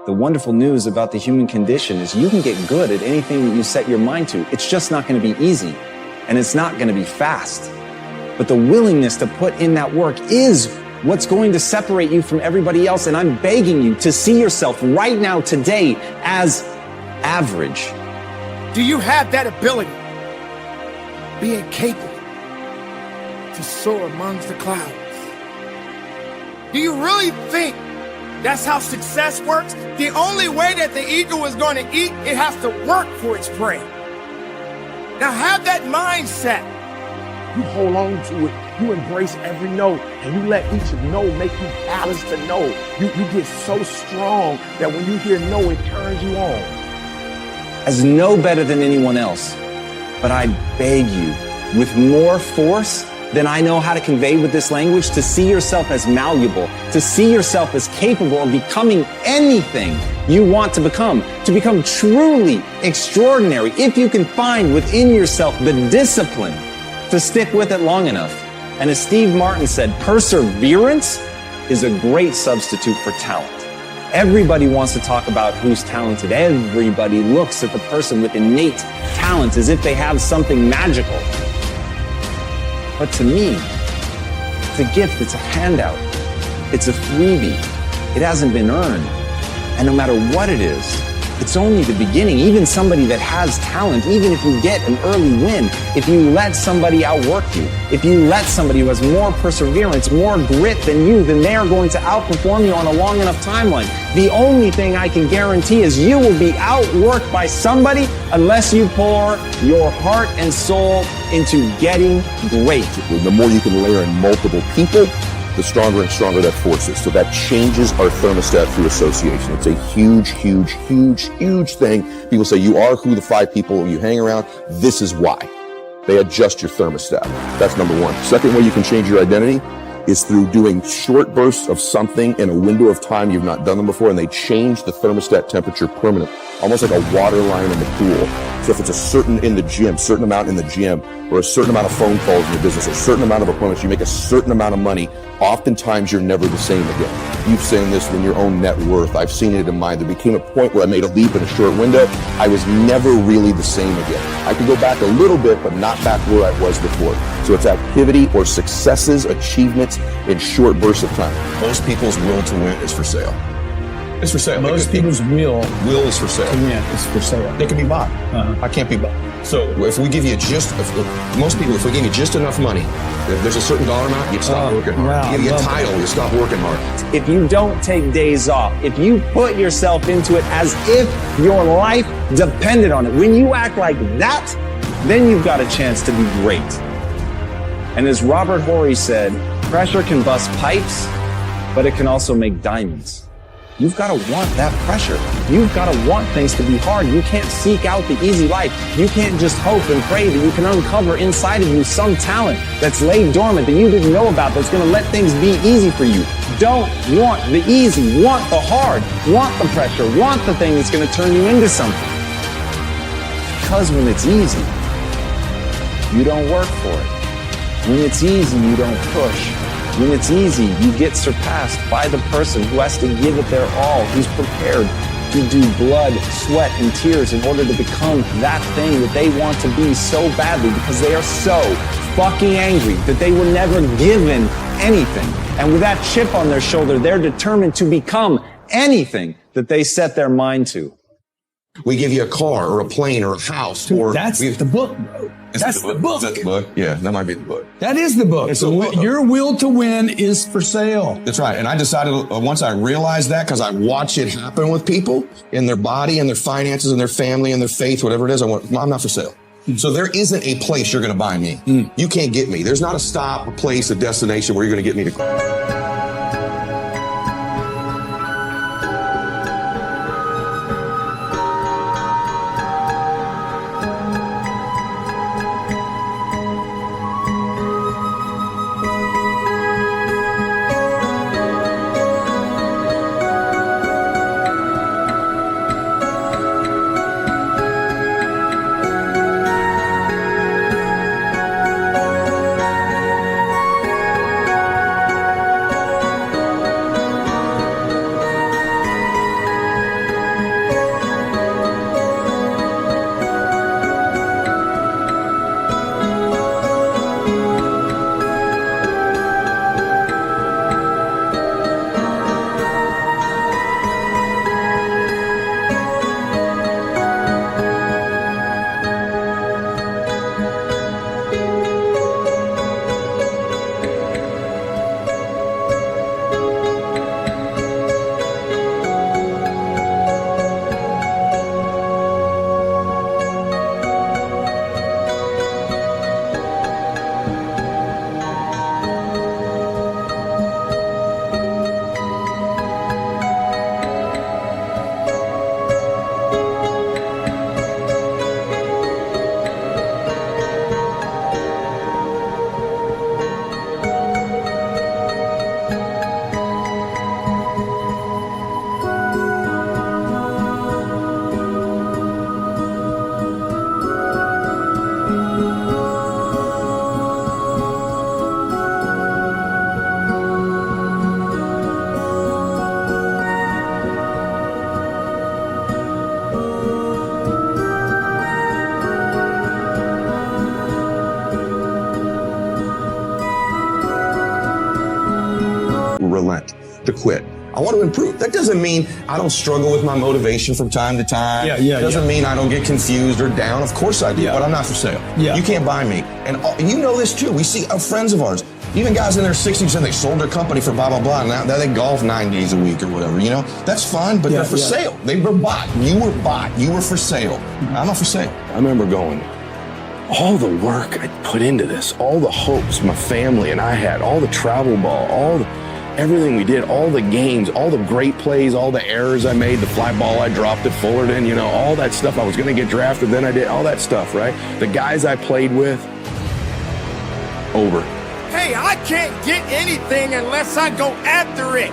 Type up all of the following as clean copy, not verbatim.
The wonderful news about the human condition is you can get good at anything that you set your mind to. It's just not going to be easy, and it's not going to be fast. But the willingness to put in that work is what's going to separate you from everybody else. And I'm begging you to see yourself right now, today, as average. Do you have that ability, being capable to soar amongst the clouds? Do you really think that's how success works? The only way that the eagle is going to eat, it has to work for its prey. Now have that mindset. You hold on to it, you embrace every no, and you let each no make you balance the no. You get so strong that when you hear no, it turns you on. As no better than anyone else, but I beg you, with more force than I know how to convey with this language, to see yourself as malleable, to see yourself as capable of becoming anything you want to become truly extraordinary, if you can find within yourself the discipline to stick with it long enough. And as Steve Martin said, perseverance is a great substitute for talent. Everybody wants to talk about who's talented. Everybody looks at the person with innate talent as if they have something magical. But to me, it's a gift, it's a handout, it's a freebie. It hasn't been earned. And no matter what it is, it's only the beginning. Even somebody that has talent, even if you get an early win, if you let somebody outwork you, if you let somebody who has more perseverance, more grit than you, then they are going to outperform you on a long enough timeline. The only thing I can guarantee is you will be outworked by somebody unless you pour your heart and soul into getting great. The more you can layer in multiple people, the stronger and stronger that force is. So that changes our thermostat through association. It's a huge, huge, huge, huge thing. People say you are who the 5 people you hang around. This is why. They adjust your thermostat. That's number one. Second way you can change your identity is through doing short bursts of something in a window of time you've not done them before, and they change the thermostat temperature permanently, almost like a water line in the pool. So if it's a certain amount in the gym, or a certain amount of phone calls in your business, or a certain amount of appointments, you make a certain amount of money, oftentimes you're never the same again. You've seen this in your own net worth. I've seen it in mine. There became a point where I made a leap in a short window. I was never really the same again. I could go back a little bit, but not back where I was before. So it's activity or successes, achievements in short bursts of time. Most people's will to win is for sale. It's for sale. Most people's will is for sale. Yeah, it's for sale. They can be bought. I can't be bought. So if we give you if we give you just enough money, if there's a certain dollar amount, you stop working hard. Wow, Give you a title, you stop working hard. If you don't take days off, if you put yourself into it as if your life depended on it, when you act like that, then you've got a chance to be great. And as Robert Horry said, pressure can bust pipes, but it can also make diamonds. You've got to want that pressure. You've got to want things to be hard. You can't seek out the easy life. You can't just hope and pray that you can uncover inside of you some talent that's laid dormant that you didn't know about that's going to let things be easy for you. Don't want the easy. Want the hard. Want the pressure. Want the thing that's going to turn you into something. Because when it's easy, you don't work for it. When it's easy, you don't push. When it's easy, you get surpassed by the person who has to give it their all, who's prepared to do blood, sweat, and tears in order to become that thing that they want to be so badly because they are so fucking angry that they were never given anything. And with that chip on their shoulder, they're determined to become anything that they set their mind to. We give you a car or a plane or a house. That's the book, bro. That's the book. Is that the book? Yeah, that might be the book. That is the book. Your will to win is for sale. That's right. And I decided once I realized that, because I watch it happen with people in their body and their finances and their family and their faith, whatever it is, I'm not for sale. So there isn't a place you're going to buy me. You can't get me. There's not a stop, a place, a destination where you're going to get me to. relent, to quit. I want to improve. That doesn't mean I don't struggle with my motivation from time to time. It doesn't mean I don't get confused or down. Of course I do, but I'm not for sale. You can't buy me. And you know this too. We see friends of ours, even guys in their 60s, and they sold their company for blah, blah, blah. And now they golf 9 days a week or whatever. You know, that's fine, but they're for sale. They were bought. You were bought. You were for sale. I'm not for sale. I remember going, all the work I put into this, all the hopes my family and I had, all the travel ball, everything we did, all the games, all the great plays, all the errors I made, the fly ball I dropped at Fullerton, you know, all that stuff. I was going to get drafted, then I did all that stuff, right? The guys I played with, over. Hey, I can't get anything unless I go after it.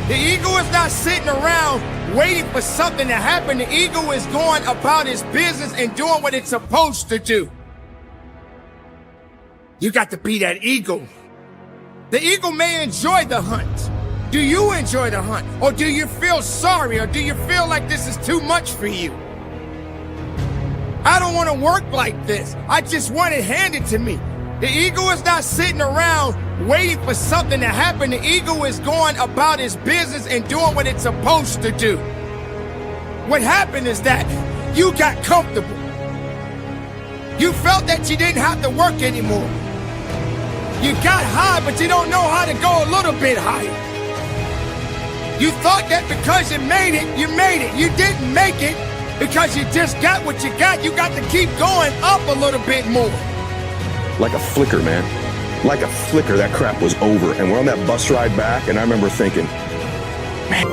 The eagle is not sitting around waiting for something to happen. The eagle is going about its business and doing what it's supposed to do. You got to be that eagle. The eagle may enjoy the hunt. Do you enjoy the hunt? Or do you feel sorry? Or do you feel like this is too much for you? I don't want to work like this. I just want it handed to me. The eagle is not sitting around waiting for something to happen. The eagle is going about its business and doing what it's supposed to do. What happened is that you got comfortable. You felt that you didn't have to work anymore. You got high, but you don't know how to go a little bit higher. You thought that because you made it, you made it. You didn't make it because you just got what you got. You got to keep going up a little bit more. Like a flicker, man. Like a flicker, that crap was over. And we're on that bus ride back, and I remember thinking, man.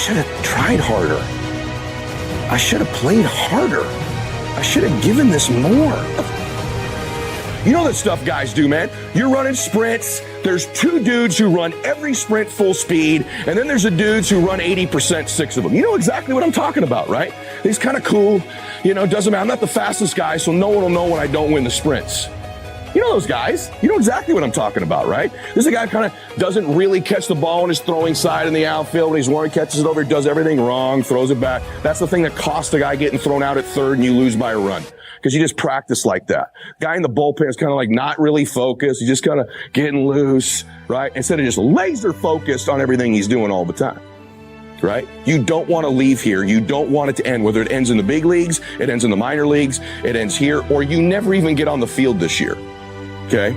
should have tried harder. I should have played harder. I should have given this more. You know that stuff guys do, man. You're running sprints. There's two dudes who run every sprint full speed, and then there's the dudes who run 80%, 6 of them. You know exactly what I'm talking about, right? He's kind of cool. You know, doesn't matter. I'm not the fastest guy, so no one will know when I don't win the sprints. You know those guys. You know exactly what I'm talking about, right? This is a guy who kind of doesn't really catch the ball on his throwing side in the outfield. When he's one, he catches it over, does everything wrong, throws it back. That's the thing that costs the guy getting thrown out at third and you lose by a run. Because you just practice like that. Guy in the bullpen is kind of like not really focused. He's just kind of getting loose, right? Instead of just laser focused on everything he's doing all the time, right? You don't want to leave here. You don't want it to end. Whether it ends in the big leagues, it ends in the minor leagues, it ends here, or you never even get on the field this year, okay?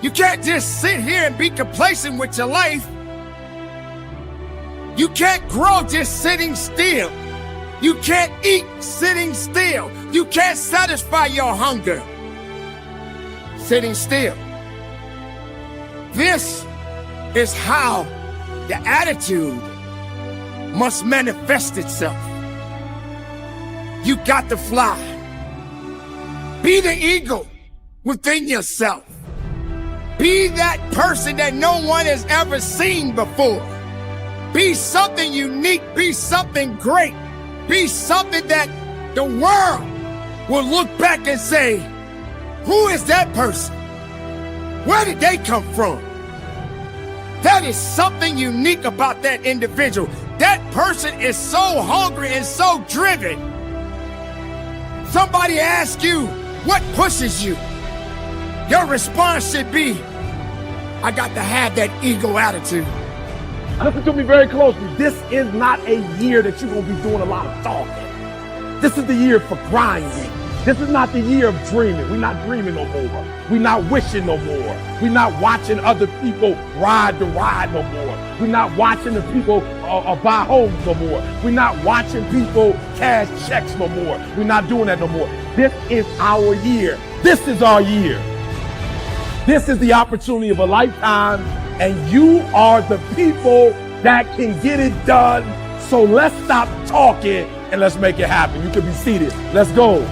You can't just sit here and be complacent with your life. You can't grow just sitting still. You can't eat sitting still. You can't satisfy your hunger sitting still. This is how the attitude must manifest itself. You got to fly. Be the eagle within yourself. Be that person that no one has ever seen before. Be something unique. Be something great. Be something that the world will look back and say, who is that person? Where did they come from? That is something unique about that individual. That person is so hungry and so driven. Somebody asks you, what pushes you? Your response should be, I got to have that ego attitude. Listen to me very closely. This is not a year that you're going to be doing a lot of talking. This is the year for grinding. This is not the year of dreaming. We're not dreaming no more. We're not wishing no more. We're not watching other people ride the ride no more. We're not watching the people buy homes no more. We're not watching people cash checks no more. We're not doing that no more. This is our year. This is our year. This is the opportunity of a lifetime, and you are the people that can get it done. So let's stop talking and let's make it happen. You can be seated. Let's go.